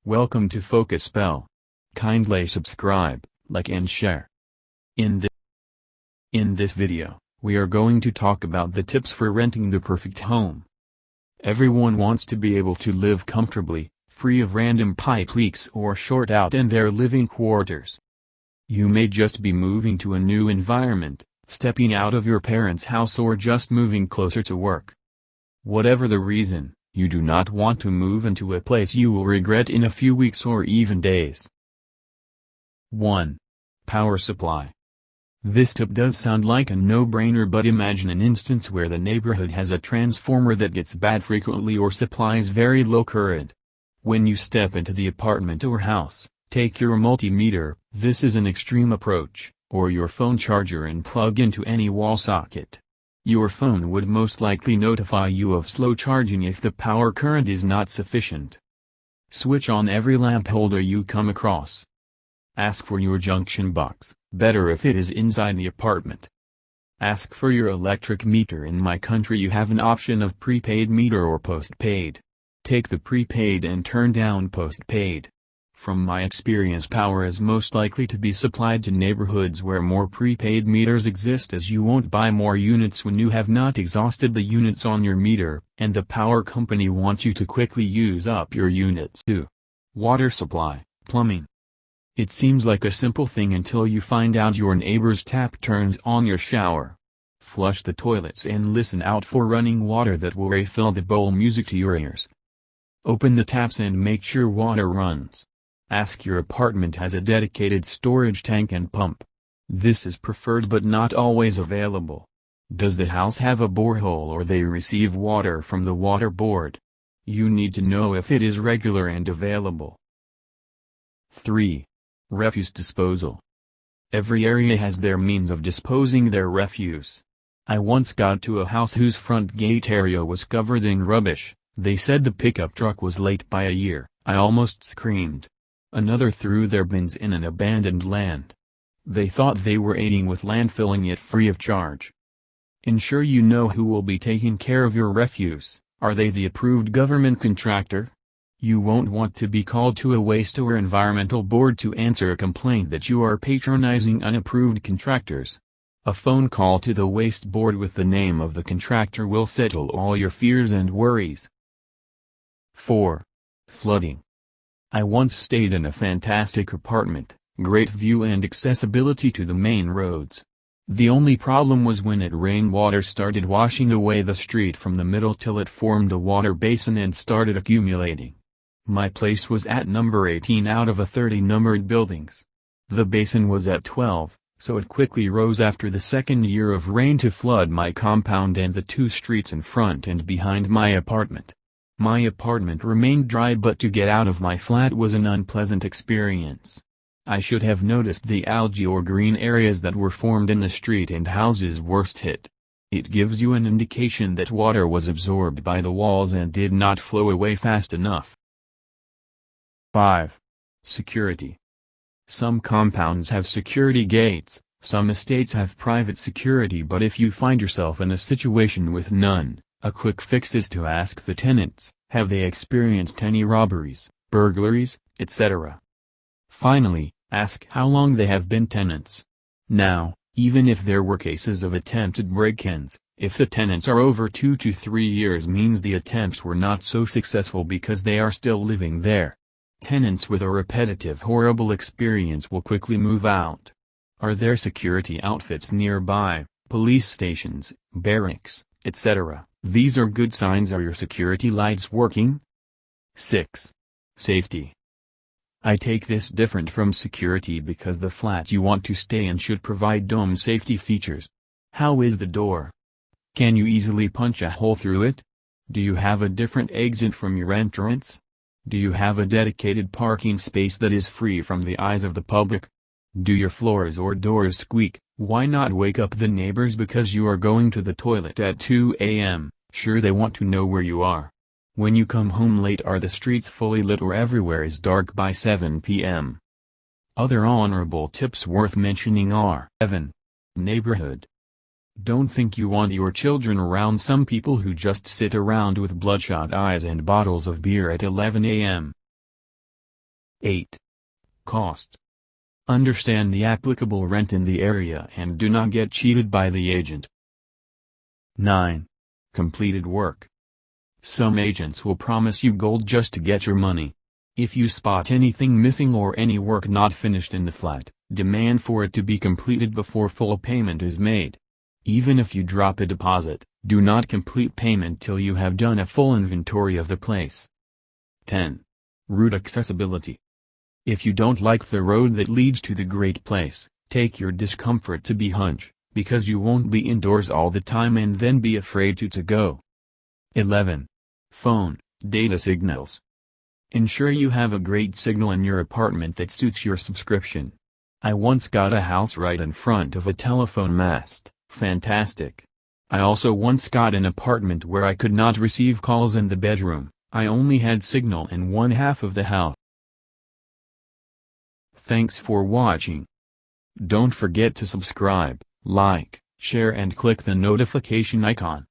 Welcome to Focus Spell. Kindly subscribe, like and share. In this video, we are going to talk about the tips for renting the perfect home. Everyone wants to be able to live comfortably, free of random pipe leaks or short out in their living quarters. You may just be moving to a new environment, stepping out of your parents' house, or just moving closer to work. Whatever the reason, you do not want to move into a place you will regret in a few weeks or even days. 1. Power supply. This tip does sound like a no-brainer, but imagine an instance where the neighborhood has a transformer that gets bad frequently or supplies very low current. When you step into the apartment or house, take your multimeter, this is an extreme approach, or your phone charger and plug into any wall socket. Your phone would most likely notify you of slow charging if the power current is not sufficient. Switch on every lamp holder you come across. Ask for your junction box, better if it is inside the apartment. Ask for your electric meter. In my country you have an option of prepaid meter or postpaid. Take the prepaid and turn down postpaid. From my experience, power is most likely to be supplied to neighborhoods where more prepaid meters exist, as you won't buy more units when you have not exhausted the units on your meter, and the power company wants you to quickly use up your units. 2. Water supply, plumbing. It seems like a simple thing until you find out your neighbor's tap turns on your shower. Flush the toilets and listen out for running water that will refill the bowl music to your ears. Open the taps and make sure water runs. Ask your apartment has a dedicated storage tank and pump. This is preferred but not always available. Does the house have a borehole or they receive water from the water board? You need to know if it is regular and available. 3. Refuse disposal. Every area has their means of disposing their refuse. I once got to a house whose front gate area was covered in rubbish. They said the pickup truck was late by a year. I almost screamed. Another threw their bins in an abandoned land. They thought they were aiding with landfilling it free of charge. Ensure you know who will be taking care of your refuse. Are they the approved government contractor? You won't want to be called to a waste or environmental board to answer a complaint that you are patronizing unapproved contractors. A phone call to the waste board with the name of the contractor will settle all your fears and worries. 4. Flooding. I once stayed in a fantastic apartment, great view and accessibility to the main roads. The only problem was when it rained, water started washing away the street from the middle till it formed a water basin and started accumulating. My place was at number 18 out of a 30 numbered buildings. The basin was at 12, so it quickly rose after the second year of rain to flood my compound and the 2 streets in front and behind my apartment. My apartment remained dry, but to get out of my flat was an unpleasant experience. I should have noticed the algae or green areas that were formed in the street and houses worst hit. It gives you an indication that water was absorbed by the walls and did not flow away fast enough. 5. Security. Some compounds have security gates, some estates have private security, but if you find yourself in a situation with none, a quick fix is to ask the tenants, have they experienced any robberies, burglaries, etc. Finally, ask how long they have been tenants. Now, even if there were cases of attempted break-ins, if the tenants are over 2 to 3 years, means the attempts were not so successful because they are still living there. Tenants with a repetitive horrible experience will quickly move out. Are there security outfits nearby, police stations, barracks, etc.? These are good signs. Are your security lights working? 6. Safety. I take this different from security because the flat you want to stay in should provide dome safety features. How is the door? Can you easily punch a hole through it? Do you have a different exit from your entrance? Do you have a dedicated parking space that is free from the eyes of the public? Do your floors or doors squeak? Why not wake up the neighbors because you are going to the toilet at 2 a.m.? Sure, they want to know where you are. When you come home late, are the streets fully lit or everywhere is dark by 7 p.m.? Other honorable tips worth mentioning are 7. Neighborhood. Don't think you want your children around some people who just sit around with bloodshot eyes and bottles of beer at 11 a.m. 8. Cost. Understand the applicable rent in the area and do not get cheated by the agent. 9. Completed work. Some agents will promise you gold just to get your money. If you spot anything missing or any work not finished in the flat, demand for it to be completed before full payment is made. Even if you drop a deposit, do not complete payment till you have done a full inventory of the place. 10. Route accessibility. If you don't like the road that leads to the great place, take your discomfort to be hunch, because you won't be indoors all the time and then be afraid to go. 11. Phone, data signals. Ensure you have a great signal in your apartment that suits your subscription. I once got a house right in front of a telephone mast, fantastic. I also once got an apartment where I could not receive calls in the bedroom, I only had signal in one half of the house. Thanks for watching. Don't forget to subscribe, like, share and click the notification icon.